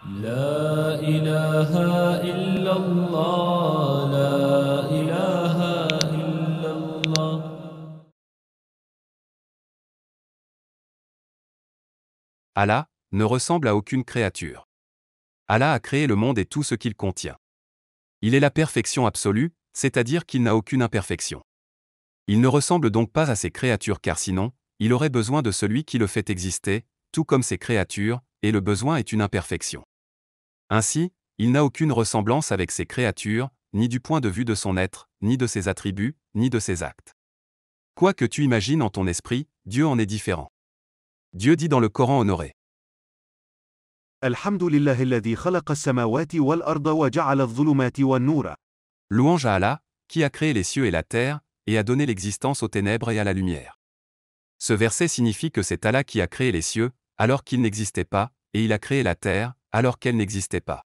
لا إله إلا الله لا إله إلا الله. Allah ne ressemble à aucune créature. Allah a créé le monde et tout ce qu'il contient. Il est la perfection absolue, c'est-à-dire qu'il n'a aucune imperfection. Il ne ressemble donc pas à ces créatures car sinon, il aurait besoin de celui qui le fait exister, tout comme ces créatures, et le besoin est une imperfection. Ainsi, il n'a aucune ressemblance avec ces créatures, ni du point de vue de son être, ni de ses attributs, ni de ses actes. Quoi que tu imagines en ton esprit, Dieu en est différent. Dieu dit dans le Coran honoré. الحمد لله الذي خلق السماوات والأرض وجعل الظلمات والنور. Louange à Allah, qui a créé les cieux et la terre, et a donné l'existence aux ténèbres et à la lumière. Ce verset signifie que c'est Allah qui a créé les cieux, alors qu'ils n'existaient pas, et il a créé la terre, alors qu'elle n'existait pas.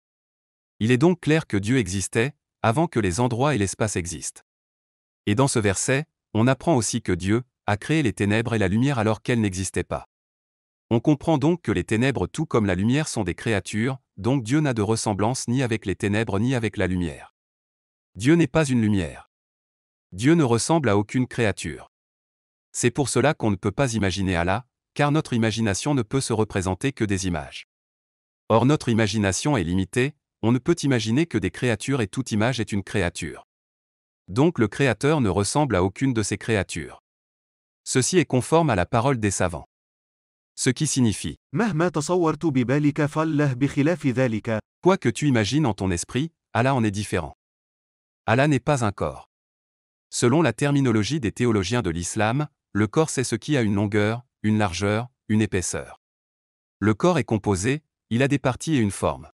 Il est donc clair que Dieu existait, avant que les endroits et l'espace existent. Et dans ce verset, on apprend aussi que Dieu a créé les ténèbres et la lumière alors qu'elles n'existaient pas. On comprend donc que les ténèbres tout comme la lumière sont des créatures, donc Dieu n'a de ressemblance ni avec les ténèbres ni avec la lumière. Dieu n'est pas une lumière. Dieu ne ressemble à aucune créature. C'est pour cela qu'on ne peut pas imaginer Allah, car notre imagination ne peut se représenter que des images. Or notre imagination est limitée, on ne peut imaginer que des créatures et toute image est une créature. Donc le Créateur ne ressemble à aucune de ces créatures. Ceci est conforme à la parole des savants. Ce qui signifie, مهما تصورت ببالك فالله بخلاف ذلك. quoi que tu imagines en ton esprit, Allah en est différent. Allah n'est pas un corps. Selon la terminologie des théologiens de l'islam, le corps c'est ce qui a une longueur, une largeur, une épaisseur. Le corps est composé, il a des parties et une forme.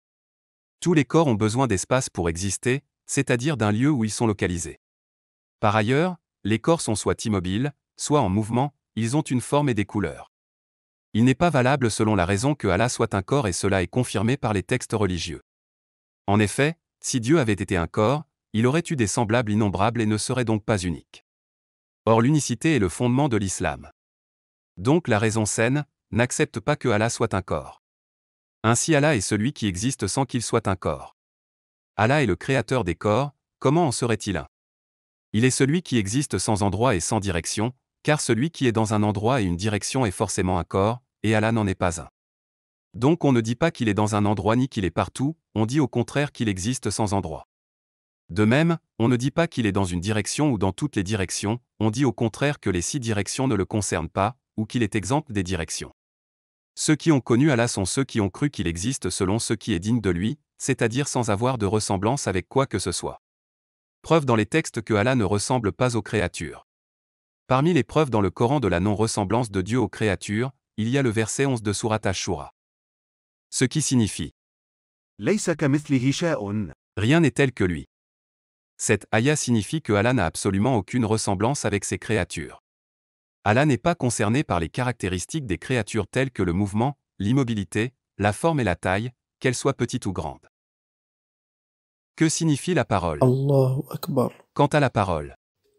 Tous les corps ont besoin d'espace pour exister, c'est-à-dire d'un lieu où ils sont localisés. Par ailleurs, les corps sont soit immobiles, soit en mouvement, ils ont une forme et des couleurs. Il n'est pas valable selon la raison que Allah soit un corps et cela est confirmé par les textes religieux. En effet, si Dieu avait été un corps, il aurait eu des semblables innombrables et ne serait donc pas unique. Or l'unicité est le fondement de l'islam. Donc la raison saine n'accepte pas que Allah soit un corps. Ainsi Allah est celui qui existe sans qu'il soit un corps. Allah est le créateur des corps, comment en serait-il un? Il est celui qui existe sans endroit et sans direction, car celui qui est dans un endroit et une direction est forcément un corps, et Allah n'en est pas un. Donc on ne dit pas qu'il est dans un endroit ni qu'il est partout, on dit au contraire qu'il existe sans endroit. De même, on ne dit pas qu'il est dans une direction ou dans toutes les directions, on dit au contraire que les 6 directions ne le concernent pas, ou qu'il est exempt des directions. Ceux qui ont connu Allah sont ceux qui ont cru qu'il existe selon ce qui est digne de lui, c'est-à-dire sans avoir de ressemblance avec quoi que ce soit. Preuve dans les textes que Allah ne ressemble pas aux créatures. Parmi les preuves dans le Coran de la non-ressemblance de Dieu aux créatures, il y a le verset 11 de Sourate Ash-Shura. Ce qui signifie ليس كمثله شيء. rien n'est tel que lui. Cette ayah signifie que Allah n'a absolument aucune ressemblance avec ses créatures. Allah n'est pas concerné par les caractéristiques des créatures telles que le mouvement, l'immobilité, la forme et la taille, qu'elles soient petites ou grandes. Que signifie la parole? Allahu Akbar. Quant à la parole,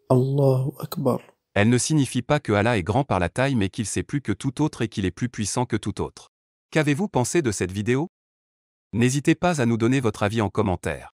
Allahu Akbar. elle ne signifie pas que Allah est grand par la taille mais qu'il sait plus que tout autre et qu'il est plus puissant que tout autre. Qu'avez-vous pensé de cette vidéo? N'hésitez pas à nous donner votre avis en commentaire.